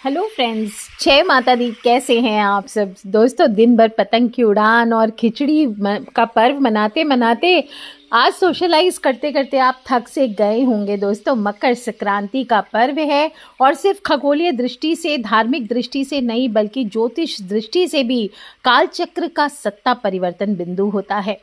Hello friends, जय माता दी। कैसे हैं आप सब दोस्तों? दिन भर पतंग की उड़ान और खिचड़ी का पर्व मनाते मनाते आज सोशलाइज करते करते आप थक से गए होंगे। दोस्तों, मकर संक्रांति का पर्व है और सिर्फ खगोलीय दृष्टि से, धार्मिक दृष्टि से नहीं बल्कि ज्योतिष दृष्टि से भी कालचक्र का सत्ता परिवर्तन बिंदु होता है।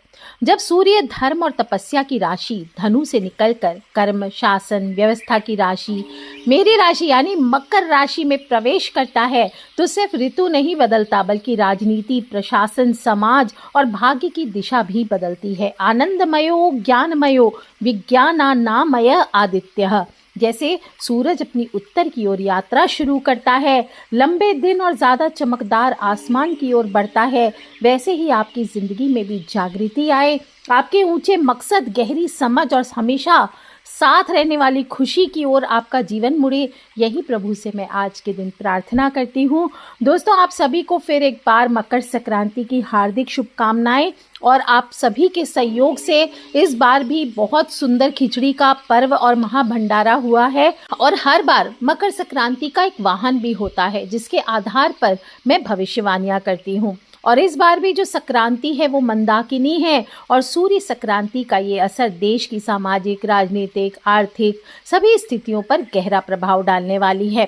जब सूर्य धर्म और तपस्या की राशि धनु से निकलकर कर्म, शासन, व्यवस्था की राशि, मेरी राशि यानी मकर राशि में प्रवेश करता है तो सिर्फ ऋतु नहीं बदलता बल्कि राजनीति, प्रशासन, समाज और भाग्य की दिशा भी बदलती है। आनंदमयो ज्ञानमयो विज्ञानानामय आदित्य, जैसे सूरज अपनी उत्तर की ओर यात्रा शुरू करता है, लंबे दिन और ज़्यादा चमकदार आसमान की ओर बढ़ता है, वैसे ही आपकी ज़िंदगी में भी जागृति आए, आपके ऊंचे मकसद, गहरी समझ और हमेशा साथ रहने वाली खुशी की ओर आपका जीवन मुड़े। यही प्रभु से मैं आज के दिन प्रार्थना करती हूँ। दोस्तों, आप सभी को फिर एक बार मकर संक्रांति की हार्दिक शुभकामनाएं और आप सभी के सहयोग से इस बार भी बहुत सुंदर खिचड़ी का पर्व और महाभंडारा हुआ है। और हर बार मकर संक्रांति का एक वाहन भी होता है जिसके आधार पर मैं भविष्यवाणियां करती हूँ। और इस बार भी जो संक्रांति है वो मंदाकिनी है और सूर्य संक्रांति का ये असर देश की सामाजिक, राजनीतिक, आर्थिक सभी स्थितियों पर गहरा प्रभाव डालने वाली है।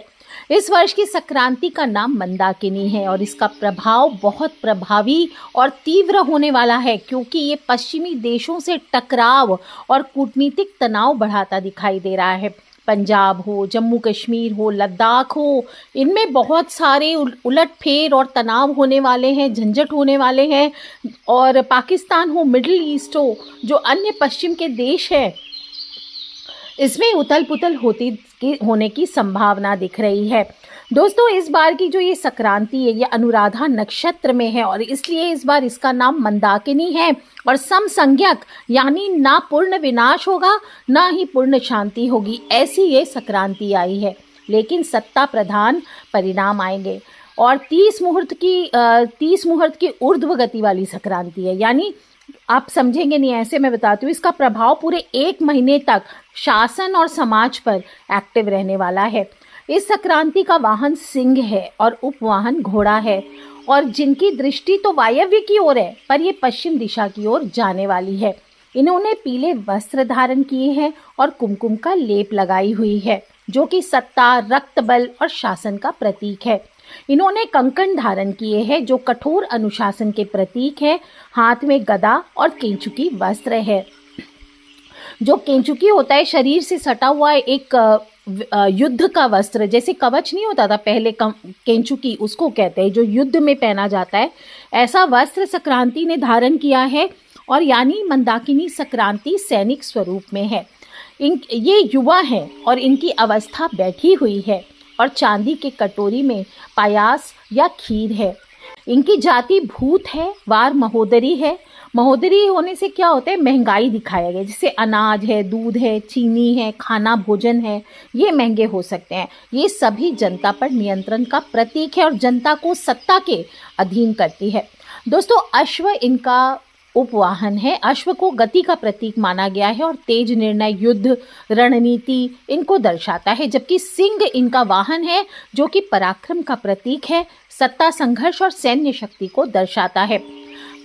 इस वर्ष की संक्रांति का नाम मंदाकिनी है और इसका प्रभाव बहुत प्रभावी और तीव्र होने वाला है क्योंकि ये पश्चिमी देशों से टकराव और कूटनीतिक तनाव बढ़ाता दिखाई दे रहा है। पंजाब हो, जम्मू कश्मीर हो, लद्दाख हो, इनमें बहुत सारे उलटफेर और तनाव होने वाले हैं, झंझट होने वाले हैं। और पाकिस्तान हो, मिडिल ईस्ट हो, जो अन्य पश्चिम के देश हैं, इसमें उथल पुथल होने की संभावना दिख रही है। दोस्तों, इस बार की जो ये संक्रांति है ये अनुराधा नक्षत्र में है और इसलिए इस बार इसका नाम मंदाकिनी है और समसंज्ञक यानी ना पूर्ण विनाश होगा ना ही पूर्ण शांति होगी, ऐसी ये संक्रांति आई है। लेकिन सत्ता प्रधान परिणाम आएंगे और 30 मुहूर्त की ऊर्ध्व गति वाली संक्रांति है, यानी आप समझेंगे नहीं, ऐसे मैं बताती हूँ। इसका प्रभाव पूरे 1 महीने तक शासन और समाज पर एक्टिव रहने वाला है। इस संक्रांति का वाहन सिंह है और उपवाहन घोड़ा है और जिनकी दृष्टि तो वायव्य की ओर है पर ये पश्चिम दिशा की ओर जाने वाली है। इन्होंने पीले वस्त्र धारण किए हैं और कुमकुम का लेप लगाई हुई है जो कि सत्ता, रक्त बल और शासन का प्रतीक है। इन्होंने कंकण धारण किए हैं जो कठोर अनुशासन के प्रतीक है। हाथ में गदा और केंचुकी वस्त्र है। जो केंचुकी होता है शरीर से सटा हुआ एक युद्ध का वस्त्र, जैसे कवच नहीं होता था पहले, केंचुकी उसको कहते हैं जो युद्ध में पहना जाता है। ऐसा वस्त्र संक्रांति ने धारण किया है और यानी मंदाकिनी संक्रांति सैनिक स्वरूप में है। ये युवा हैं और इनकी अवस्था बैठी हुई है और चांदी के कटोरी में पायास या खीर है। इनकी जाति भूत है, वार महोदरी है। महोदरी होने से क्या होता है, महंगाई दिखाया गया, जैसे अनाज है, दूध है, चीनी है, खाना भोजन है, ये महंगे हो सकते हैं। ये सभी जनता पर नियंत्रण का प्रतीक है और जनता को सत्ता के अधीन करती है। दोस्तों, अश्व इनका उपवाहन है। अश्व को गति का प्रतीक माना गया है और तेज निर्णय, युद्ध, रणनीति इनको दर्शाता है, जबकि सिंह इनका वाहन है जो कि पराक्रम का प्रतीक है, सत्ता, संघर्ष और सैन्य शक्ति को दर्शाता है।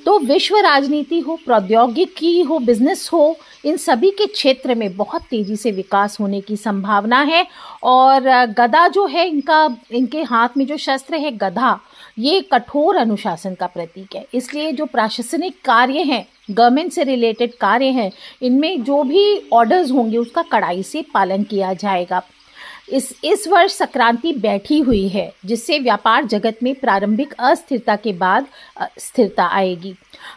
तो विश्व राजनीति हो, प्रौद्योगिकी हो, बिजनेस हो, इन सभी के क्षेत्र में बहुत तेजी से विकास होने की संभावना है। और गदा जो है इनके हाथ में जो शस्त्र है गदा, ये कठोर अनुशासन का प्रतीक है। इसलिए जो प्रशासनिक कार्य हैं, गवर्नमेंट से रिलेटेड कार्य हैं, इनमें जो भी ऑर्डर्स होंगे उसका कड़ाई से पालन किया जाएगा। इस वर्ष संक्रांति बैठी हुई है जिससे व्यापार जगत में प्रारंभिक अस्थिरता के बाद स्थिरता आएगी।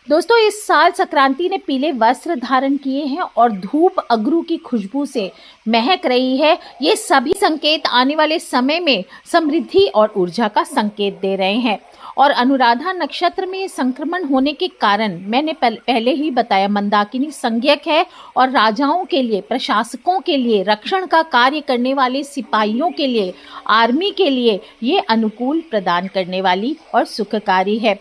दोस्तों, इस साल संक्रांति ने पीले वस्त्र धारण किए हैं और धूप अगरू की खुशबू से महक रही है। ये सभी संकेत आने वाले समय में समृद्धि और ऊर्जा का संकेत दे रहे हैं। और अनुराधा नक्षत्र में संक्रमण होने के कारण मैंने पहले ही बताया, मंदाकिनी संज्ञक है और राजाओं के लिए, प्रशासकों के लिए, रक्षण का कार्य करने वाले सिपाहियों के लिए, आर्मी के लिए ये अनुकूल प्रदान करने वाली और सुखकारी है।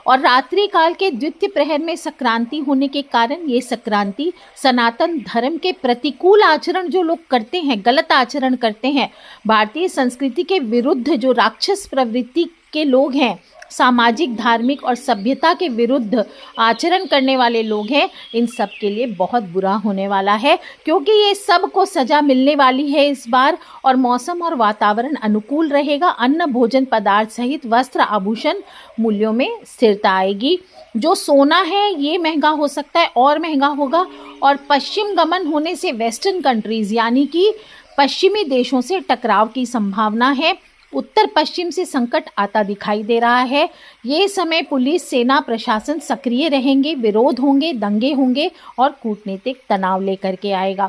और रात्रि काल के द्वितीय प्रहर में संक्रांति होने के कारण ये संक्रांति सनातन धर्म के प्रतिकूल आचरण जो लोग करते हैं, गलत आचरण करते हैं, भारतीय संस्कृति के विरुद्ध जो राक्षस प्रवृत्ति के लोग हैं, सामाजिक, धार्मिक और सभ्यता के विरुद्ध आचरण करने वाले लोग हैं, इन सब के लिए बहुत बुरा होने वाला है, क्योंकि ये सब को सजा मिलने वाली है इस बार। और मौसम और वातावरण अनुकूल रहेगा। अन्न, भोजन पदार्थ सहित वस्त्र, आभूषण मूल्यों में स्थिरता आएगी। जो सोना है ये महंगा हो सकता है और महंगा होगा। और पश्चिम गमन होने से वेस्टर्न कंट्रीज यानी कि पश्चिमी देशों से टकराव की संभावना है। उत्तर पश्चिम से संकट आता दिखाई दे रहा है। ये समय पुलिस, सेना, प्रशासन सक्रिय रहेंगे, विरोध होंगे, दंगे होंगे और कूटनीतिक तनाव लेकर के आएगा।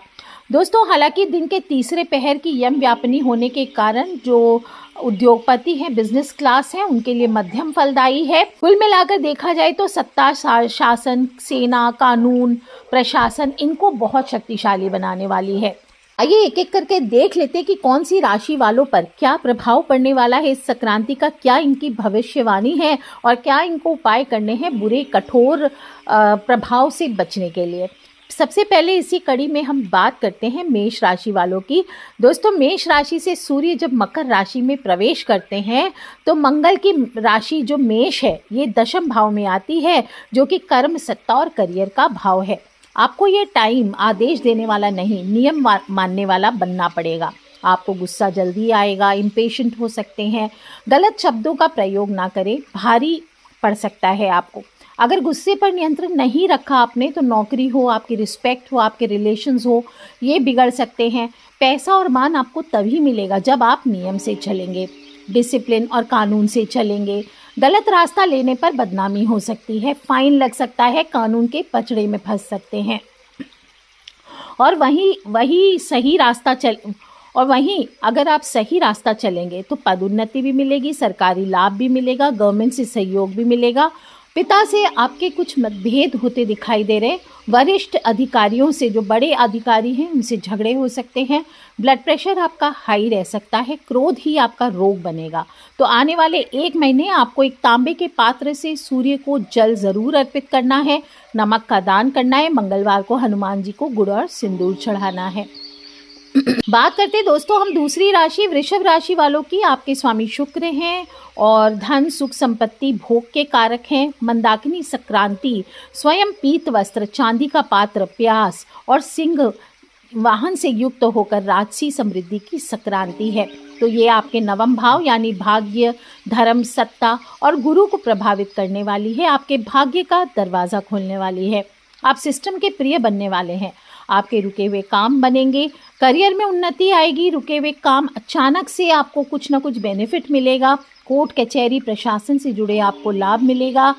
दोस्तों, हालांकि दिन के तीसरे पहर की यम व्यापनी होने के कारण जो उद्योगपति हैं, बिजनेस क्लास हैं, उनके लिए मध्यम फलदायी है। कुल मिलाकर देखा जाए तो सत्ता, शासन, सेना, कानून, प्रशासन इनको बहुत शक्तिशाली बनाने वाली है। आइए एक एक करके देख लेते हैं कि कौन सी राशि वालों पर क्या प्रभाव पड़ने वाला है इस संक्रांति का, क्या इनकी भविष्यवाणी है और क्या इनको उपाय करने हैं बुरे कठोर प्रभाव से बचने के लिए। सबसे पहले इसी कड़ी में हम बात करते हैं मेष राशि वालों की। दोस्तों, मेष राशि से सूर्य जब मकर राशि में प्रवेश करते हैं तो मंगल की राशि जो मेष है ये दशम भाव में आती है, जो कि कर्म, सत्ता और करियर का भाव है। आपको ये टाइम आदेश देने वाला नहीं, नियम मानने वाला बनना पड़ेगा। आपको गुस्सा जल्दी आएगा, इम्पेशेंट हो सकते हैं। गलत शब्दों का प्रयोग ना करें, भारी पड़ सकता है आपको। अगर गुस्से पर नियंत्रण नहीं रखा आपने तो नौकरी हो, आपकी रिस्पेक्ट हो, आपके रिलेशंस हो, ये बिगड़ सकते हैं। पैसा और मान आपको तभी मिलेगा जब आप नियम से चलेंगे, डिसिप्लिन और कानून से चलेंगे। गलत रास्ता लेने पर बदनामी हो सकती है, फाइन लग सकता है, कानून के पचड़े में फंस सकते हैं। और वहीं अगर आप सही रास्ता चलेंगे तो पदोन्नति भी मिलेगी, सरकारी लाभ भी मिलेगा, गवर्नमेंट से सहयोग भी मिलेगा। पिता से आपके कुछ मतभेद होते दिखाई दे रहे। वरिष्ठ अधिकारियों से, जो बड़े अधिकारी हैं, उनसे झगड़े हो सकते हैं। ब्लड प्रेशर आपका हाई रह सकता है। क्रोध ही आपका रोग बनेगा। तो आने वाले 1 महीने आपको एक तांबे के पात्र से सूर्य को जल ज़रूर अर्पित करना है, नमक का दान करना है, मंगलवार को हनुमान जी को गुड़ और सिंदूर चढ़ाना है। बात करते हैं दोस्तों हम दूसरी राशि वृषभ राशि वालों की। आपके स्वामी शुक्र हैं और धन, सुख, संपत्ति, भोग के कारक हैं। मंदाकिनी संक्रांति स्वयं पीत वस्त्र, चांदी का पात्र, प्यास और सिंह वाहन से युक्त होकर राजसी समृद्धि की संक्रांति है। तो ये आपके नवम भाव यानी भाग्य, धर्म, सत्ता और गुरु को प्रभावित करने वाली है। आपके भाग्य का दरवाज़ा खोलने वाली है। आप सिस्टम के प्रिय बनने वाले हैं। आपके रुके हुए काम बनेंगे, करियर में उन्नति आएगी। रुके हुए काम अचानक से आपको कुछ ना कुछ बेनिफिट मिलेगा। कोर्ट कचहरी प्रशासन से जुड़े आपको लाभ मिलेगा।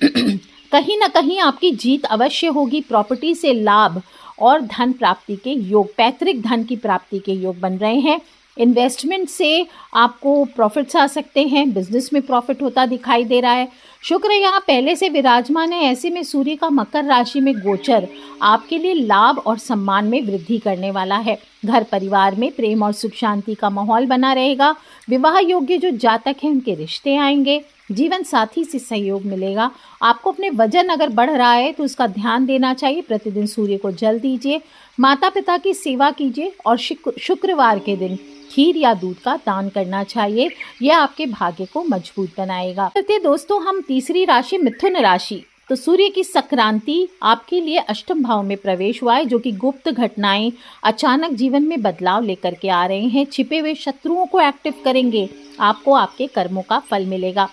कहीं ना कहीं आपकी जीत अवश्य होगी। प्रॉपर्टी से लाभ और धन प्राप्ति के योग, पैतृक धन की प्राप्ति के योग बन रहे हैं। इन्वेस्टमेंट से आपको प्रॉफिट्स आ सकते हैं। बिजनेस में प्रॉफिट होता दिखाई दे रहा है। शुक्र यहाँ पहले से विराजमान है, ऐसे में सूर्य का मकर राशि में गोचर आपके लिए लाभ और सम्मान में वृद्धि करने वाला है। घर परिवार में प्रेम और सुख शांति का माहौल बना रहेगा। विवाह योग्य जो जातक हैं उनके रिश्ते आएंगे। जीवन साथी से सहयोग मिलेगा। आपको अपने वजन अगर बढ़ रहा है तो उसका ध्यान देना चाहिए। प्रतिदिन सूर्य को जल दीजिए, माता पिता की सेवा कीजिए और शुक्रवार के दिन खीर या दूध का दान करना चाहिए। यह आपके भाग्य को मजबूत बनाएगा। दोस्तों हम तीसरी राशि मिथुन राशि। तो सूर्य की संक्रांति आपके लिए अष्टम भाव में प्रवेश हुआ है, जो कि गुप्त घटनाएं अचानक जीवन में बदलाव लेकर के आ रहे हैं। छिपे हुए शत्रुओं को एक्टिव करेंगे। आपको आपके कर्मों का फल मिलेगा।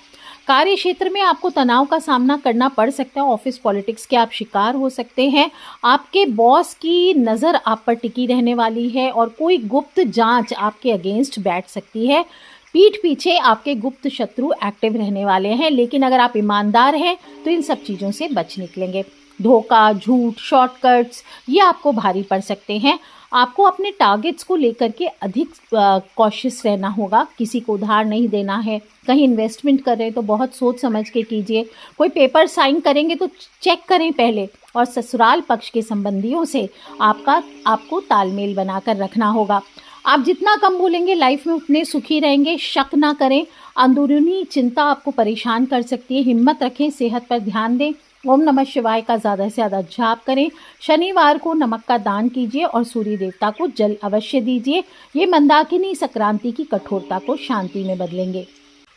कार्य क्षेत्र में आपको तनाव का सामना करना पड़ सकता है। ऑफिस पॉलिटिक्स के आप शिकार हो सकते हैं। आपके बॉस की नज़र आप पर टिकी रहने वाली है और कोई गुप्त जांच आपके अगेंस्ट बैठ सकती है। पीठ पीछे आपके गुप्त शत्रु एक्टिव रहने वाले हैं, लेकिन अगर आप ईमानदार हैं तो इन सब चीज़ों से बच निकलेंगे। धोखा, झूठ, शॉर्टकट्स ये आपको भारी पड़ सकते हैं। आपको अपने टारगेट्स को लेकर के अधिक कॉशियस रहना होगा। किसी को उधार नहीं देना है। कहीं इन्वेस्टमेंट कर रहे हैं तो बहुत सोच समझ के कीजिए। कोई पेपर साइन करेंगे तो चेक करें पहले। और ससुराल पक्ष के संबंधियों से आपको तालमेल बनाकर रखना होगा। आप जितना कम बोलेंगे लाइफ में उतने सुखी रहेंगे। शक ना करें, अंदरूनी चिंता आपको परेशान कर सकती है। हिम्मत रखें, सेहत पर ध्यान दें। ओम नमः शिवाय का ज़्यादा से ज़्यादा जाप करें। शनिवार को नमक का दान कीजिए और सूर्य देवता को जल अवश्य दीजिए। ये मंदाकिनी संक्रांति की कठोरता को शांति में बदलेंगे।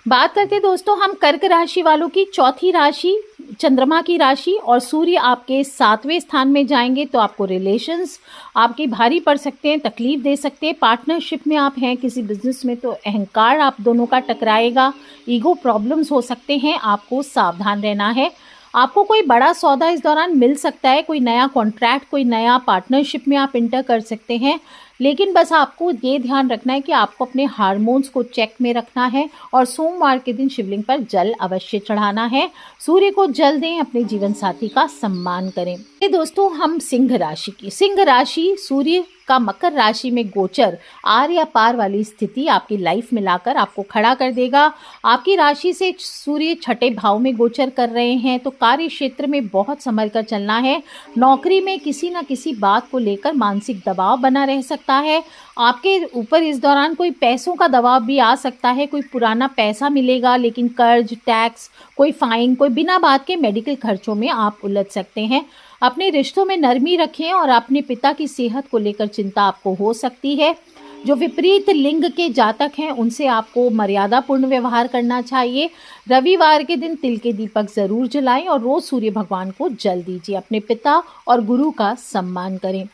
बात करते हैं दोस्तों हम कर्क राशि वालों की। चौथी राशि चंद्रमा की राशि और सूर्य आपके 7वें स्थान में जाएंगे तो आपको रिलेशंस आपके भारी पड़ सकते हैं, तकलीफ दे सकते हैं। पार्टनरशिप में आप हैं किसी बिजनेस में तो अहंकार आप दोनों का टकराएगा, ईगो प्रॉब्लम्स हो सकते हैं, आपको सावधान रहना है। आपको कोई बड़ा सौदा इस दौरान मिल सकता है, कोई नया कॉन्ट्रैक्ट, कोई नया पार्टनरशिप में आप इंटर कर सकते हैं। लेकिन बस आपको ये ध्यान रखना है कि आपको अपने हार्मोन्स को चेक में रखना है और सोमवार के दिन शिवलिंग पर जल अवश्य चढ़ाना है। सूर्य को जल दें, अपने जीवन साथी का सम्मान करें। ये दोस्तों हम सिंह राशि की। सिंह राशि सूर्य का मकर राशि में गोचर आर या पार वाली स्थिति आपकी लाइफ में लाकर आपको खड़ा कर देगा। आपकी राशि से सूर्य छठे भाव में गोचर कर रहे हैं तो कार्य क्षेत्र में बहुत संभल कर चलना है। नौकरी में किसी न किसी बात को लेकर मानसिक दबाव बना रह सकता है। आपके ऊपर इस दौरान कोई पैसों का दबाव भी आ सकता है। कोई पुराना पैसा मिलेगा लेकिन कर्ज, टैक्स, कोई फाइन, कोई बिना बात के मेडिकल खर्चों में आप उलझ सकते हैं। अपने रिश्तों में नरमी रखें और अपने पिता की सेहत को लेकर चिंता आपको हो सकती है। जो विपरीत लिंग के जातक हैं उनसे आपको मर्यादापूर्ण व्यवहार करना चाहिए। रविवार के दिन तिल के दीपक ज़रूर जलाएं और रोज़ सूर्य भगवान को जल दीजिए। अपने पिता और गुरु का सम्मान करें।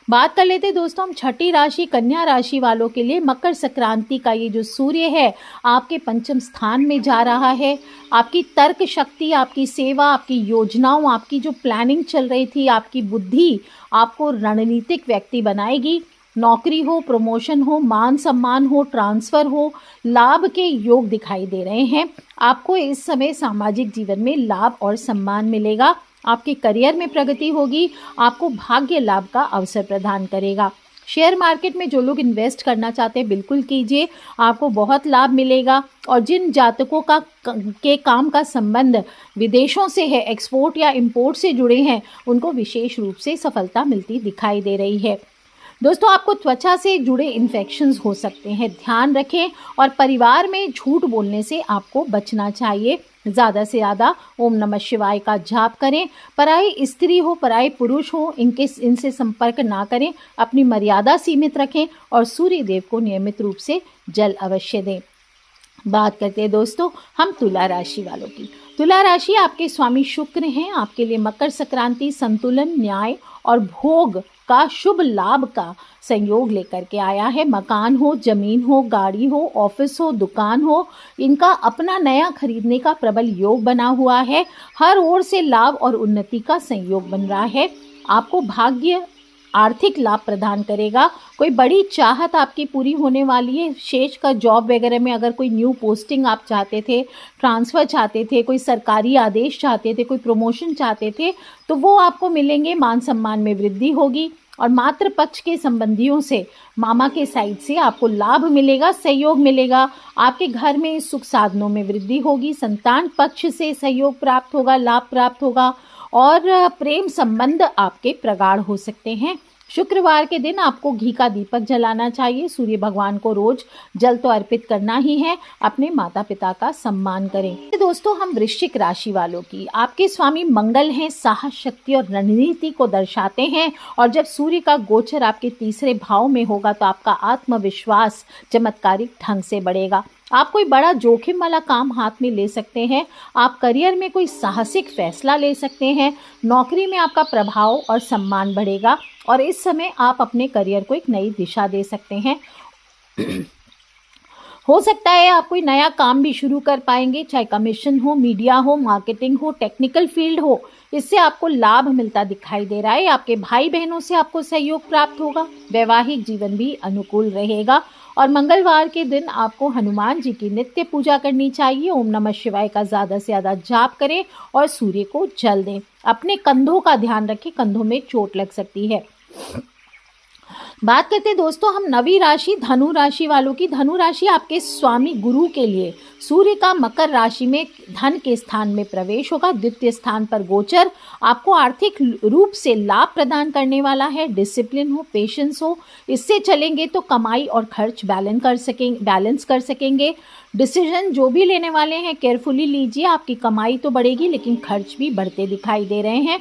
बात कर लेते हैं दोस्तों हम छठी राशि कन्या राशि वालों के लिए। मकर संक्रांति का ये जो सूर्य है आपके पंचम स्थान में जा रहा है। आपकी तर्क शक्ति, आपकी सेवा, आपकी योजनाओं, आपकी जो प्लानिंग चल रही थी, आपकी बुद्धि आपको रणनीतिक व्यक्ति बनाएगी। नौकरी हो, प्रमोशन हो, मान सम्मान हो, ट्रांसफ़र हो, लाभ के योग दिखाई दे रहे हैं। आपको इस समय सामाजिक जीवन में लाभ और सम्मान मिलेगा। आपके करियर में प्रगति होगी। आपको भाग्य लाभ का अवसर प्रदान करेगा। शेयर मार्केट में जो लोग इन्वेस्ट करना चाहते हैं बिल्कुल कीजिए, आपको बहुत लाभ मिलेगा। और जिन जातकों के काम का संबंध विदेशों से है, एक्सपोर्ट या इंपोर्ट से जुड़े हैं, उनको विशेष रूप से सफलता मिलती दिखाई दे रही है। दोस्तों आपको त्वचा से जुड़े इन्फेक्शंस हो सकते हैं, ध्यान रखें। और परिवार में झूठ बोलने से आपको बचना चाहिए। ज़्यादा से ज़्यादा ओम नमः शिवाय का जाप करें। पराई स्त्री हो, पराई पुरुष हो, इनसे संपर्क ना करें। अपनी मर्यादा सीमित रखें और सूर्य देव को नियमित रूप से जल अवश्य दें। बात करते हैं दोस्तों हम तुला राशि वालों की। तुला राशि आपके स्वामी शुक्र हैं। आपके लिए मकर संक्रांति संतुलन, न्याय और भोग का शुभ लाभ का संयोग लेकर के आया है। मकान हो, जमीन हो, गाड़ी हो, ऑफिस हो, दुकान हो, इनका अपना नया खरीदने का प्रबल योग बना हुआ है। हर ओर से लाभ और उन्नति का संयोग बन रहा है। आपको भाग्य आर्थिक लाभ प्रदान करेगा। कोई बड़ी चाहत आपकी पूरी होने वाली है। शेष का जॉब वगैरह में अगर कोई न्यू पोस्टिंग आप चाहते थे, ट्रांसफ़र चाहते थे, कोई सरकारी आदेश चाहते थे, कोई प्रमोशन चाहते थे, तो वो आपको मिलेंगे। मान सम्मान में वृद्धि होगी और मातृ पक्ष के संबंधियों से, मामा के साइड से आपको लाभ मिलेगा, सहयोग मिलेगा। आपके घर में सुख साधनों में वृद्धि होगी। संतान पक्ष से सहयोग प्राप्त होगा, लाभ प्राप्त होगा और प्रेम संबंध आपके प्रगाढ़ हो सकते हैं। शुक्रवार के दिन आपको घी का दीपक जलाना चाहिए। सूर्य भगवान को रोज जल तो अर्पित करना ही है। अपने माता पिता का सम्मान करें। दोस्तों हम वृश्चिक राशि वालों की। आपके स्वामी मंगल हैं, साहस, शक्ति और रणनीति को दर्शाते हैं। और जब सूर्य का गोचर आपके तीसरे भाव में होगा तो आपका आत्मविश्वास चमत्कारिक ढंग से बढ़ेगा। आप कोई बड़ा जोखिम वाला काम हाथ में ले सकते हैं। आप करियर में कोई साहसिक फैसला ले सकते हैं। नौकरी में आपका प्रभाव और सम्मान बढ़ेगा और इस समय आप अपने करियर को एक नई दिशा दे सकते हैं। हो सकता है आप कोई नया काम भी शुरू कर पाएंगे, चाहे कमीशन हो, मीडिया हो, मार्केटिंग हो, टेक्निकल फील्ड हो। इससे आपको लाभ मिलता दिखाई दे रहा है। आपके भाई बहनों से आपको सहयोग प्राप्त होगा। वैवाहिक जीवन भी अनुकूल रहेगा। और मंगलवार के दिन आपको हनुमान जी की नित्य पूजा करनी चाहिए। ओम नमः शिवाय का ज़्यादा से ज़्यादा जाप करें और सूर्य को जल दें। अपने कंधों का ध्यान रखें, कंधों में चोट लग सकती है। बात करते हैं दोस्तों हम नवी राशि धनु राशि वालों की। धनु राशि आपके स्वामी गुरु के लिए सूर्य का मकर राशि में धन के स्थान में प्रवेश होगा। द्वितीय स्थान पर गोचर आपको आर्थिक रूप से लाभ प्रदान करने वाला है। डिसिप्लिन हो, पेशेंस हो, इससे चलेंगे तो कमाई और खर्च बैलेंस कर सकेंगे। डिसीजन जो भी लेने वाले हैं केयरफुली लीजिए। आपकी कमाई तो बढ़ेगी लेकिन खर्च भी बढ़ते दिखाई दे रहे हैं।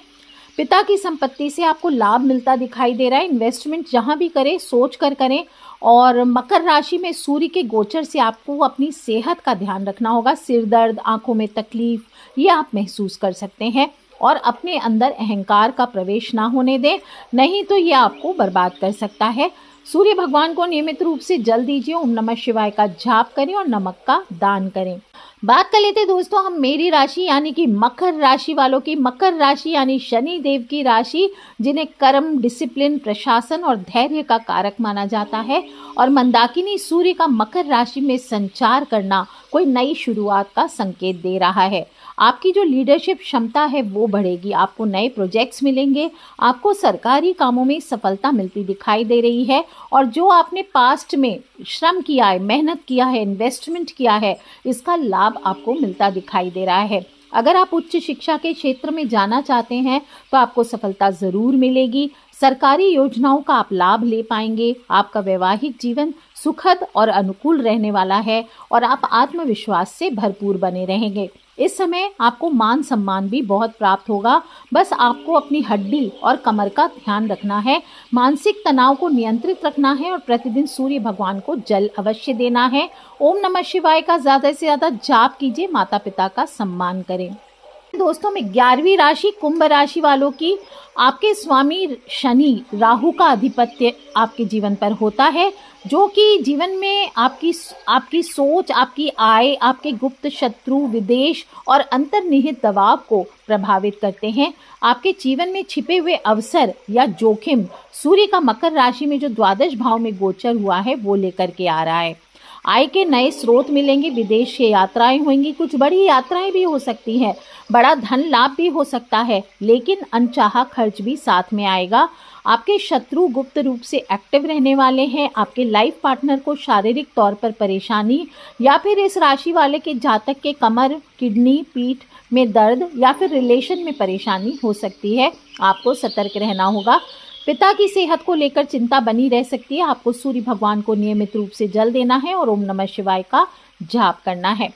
पिता की संपत्ति से आपको लाभ मिलता दिखाई दे रहा है। इन्वेस्टमेंट जहां भी करें सोच कर करें। और मकर राशि में सूर्य के गोचर से आपको अपनी सेहत का ध्यान रखना होगा। सिर दर्द, आंखों में तकलीफ, ये आप महसूस कर सकते हैं। और अपने अंदर अहंकार का प्रवेश ना होने दें, नहीं तो ये आपको बर्बाद कर सकता है। सूर्य भगवान को नियमित रूप से जल दीजिए, ओम नमः शिवाय का जाप करें और नमक का दान करें। बात कर लेते हैं दोस्तों हम मेरी राशि यानी कि मकर राशि वालों की। मकर राशि यानी शनि देव की राशि, जिन्हें कर्म, डिसिप्लिन, प्रशासन और धैर्य का कारक माना जाता है। और मंदाकिनी सूर्य का मकर राशि में संचार करना कोई नई शुरुआत का संकेत दे रहा है। आपकी जो लीडरशिप क्षमता है वो बढ़ेगी। आपको नए प्रोजेक्ट्स मिलेंगे। आपको सरकारी कामों में सफलता मिलती दिखाई दे रही है। और जो आपने पास्ट में श्रम किया है, मेहनत किया है, इन्वेस्टमेंट किया है, इसका लाभ आपको मिलता दिखाई दे रहा है। अगर आप उच्च शिक्षा के क्षेत्र में जाना चाहते हैं तो आपको सफलता ज़रूर मिलेगी। सरकारी योजनाओं का आप लाभ ले पाएंगे। आपका वैवाहिक जीवन सुखद और अनुकूल रहने वाला है और आप आत्मविश्वास से भरपूर बने रहेंगे। इस समय आपको मान सम्मान भी बहुत प्राप्त होगा। बस आपको अपनी हड्डी और कमर का ध्यान रखना है। मानसिक तनाव को नियंत्रित रखना है और प्रतिदिन सूर्य भगवान को जल अवश्य देना है। ओम नमः शिवाय का ज़्यादा से ज़्यादा जाप कीजिए। माता पिता का सम्मान करें। दोस्तों में 11वीं राशि कुंभ राशि वालों की। आपके स्वामी शनि राहु का आधिपत्य आपके जीवन पर होता है, जो कि जीवन में आपकी सोच, आपकी आय, आपके गुप्त शत्रु, विदेश और अंतर्निहित दबाव को प्रभावित करते हैं। आपके जीवन में छिपे हुए अवसर या जोखिम सूर्य का मकर राशि में जो द्वादश भाव में गोचर हुआ है वो लेकर के आ रहा है। आय के नए स्रोत मिलेंगे। विदेश की यात्राएं होंगी। कुछ बड़ी यात्राएं भी हो सकती हैं। बड़ा धन लाभ भी हो सकता है, लेकिन अनचाहा खर्च भी साथ में आएगा। आपके शत्रु गुप्त रूप से एक्टिव रहने वाले हैं। आपके लाइफ पार्टनर को शारीरिक तौर पर परेशानी या फिर इस राशि वाले के जातक के कमर, किडनी, पीठ में दर्द या फिर रिलेशन में परेशानी हो सकती है। आपको सतर्क रहना होगा। पिता की सेहत को लेकर चिंता बनी रह सकती है। आपको सूर्य भगवान को नियमित रूप से जल देना है और ओम नमः शिवाय का जाप करना है।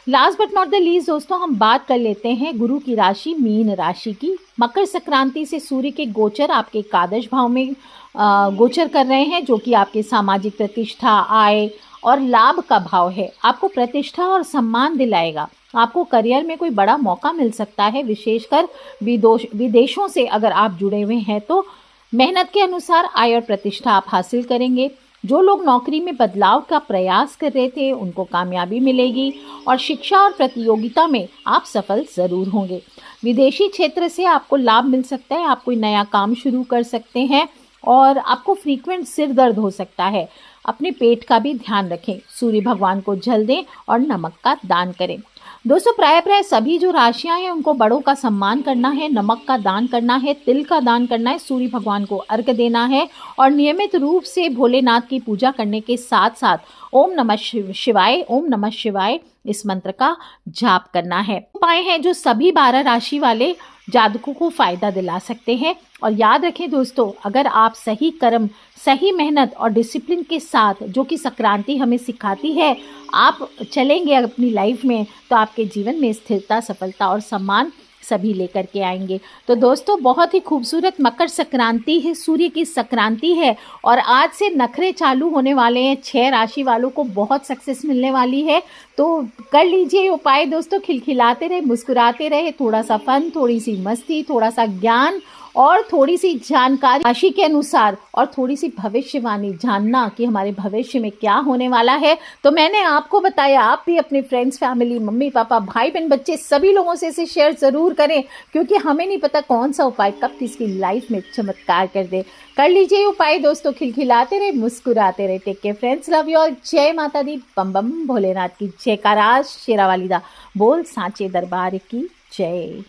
Last but not the least दोस्तों हम बात कर लेते हैं गुरु की राशि मीन राशि की। मकर संक्रांति से सूर्य के गोचर आपके एकादश भाव में गोचर कर रहे हैं, जो कि आपके सामाजिक प्रतिष्ठा, आय और लाभ का भाव है। आपको प्रतिष्ठा और सम्मान दिलाएगा। आपको करियर में कोई बड़ा मौका मिल सकता है, विशेषकर विदेशों से अगर आप जुड़े हुए हैं तो मेहनत के अनुसार आय और प्रतिष्ठा आप हासिल करेंगे। जो लोग नौकरी में बदलाव का प्रयास कर रहे थे उनको कामयाबी मिलेगी और शिक्षा और प्रतियोगिता में आप सफल ज़रूर होंगे। विदेशी क्षेत्र से आपको लाभ मिल सकता है। आप कोई नया काम शुरू कर सकते हैं और आपको फ्रीक्वेंट सिर दर्द हो सकता है। अपने पेट का भी ध्यान रखें। सूर्य भगवान को जल दें और नमक का दान करें। दोस्तों प्राय सभी जो राशियां हैं उनको बड़ों का सम्मान करना है, नमक का दान करना है, तिल का दान करना है, सूर्य भगवान को अर्घ देना है और नियमित रूप से भोलेनाथ की पूजा करने के साथ साथ ओम नमः शिवाय इस मंत्र का जाप करना है। उपाय हैं जो सभी 12 राशि वाले जातकों को फायदा दिला सकते हैं। और याद रखें दोस्तों, अगर आप सही कर्म, सही मेहनत और डिसिप्लिन के साथ, जो कि संक्रांति हमें सिखाती है, आप चलेंगे अपनी लाइफ में तो आपके जीवन में स्थिरता, सफलता और सम्मान सभी लेकर के आएंगे। तो दोस्तों बहुत ही खूबसूरत मकर संक्रांति है, सूर्य की संक्रांति है और आज से नखरे चालू होने वाले हैं। 6 राशि वालों को बहुत सक्सेस मिलने वाली है। तो कर लीजिए उपाय दोस्तों। खिलखिलाते रहे, मुस्कुराते रहे। थोड़ा सा फन, थोड़ी सी मस्ती, थोड़ा सा ज्ञान और थोड़ी सी जानकारी राशि के अनुसार और थोड़ी सी भविष्यवाणी जानना कि हमारे भविष्य में क्या होने वाला है। तो मैंने आपको बताया, आप भी अपने फ्रेंड्स, फैमिली, मम्मी पापा, भाई बहन, बच्चे सभी लोगों से इसे शेयर ज़रूर करें, क्योंकि हमें नहीं पता कौन सा उपाय कब किसकी लाइफ में चमत्कार कर दे। कर लीजिए उपाय दोस्तों। खिलखिलाते रहे, मुस्कुराते रहे। Take care friends, love you all. जय माता दी। बम बम भोलेनाथ की जयकारा। शेरावाली दा बोल, सांचे दरबार की जय।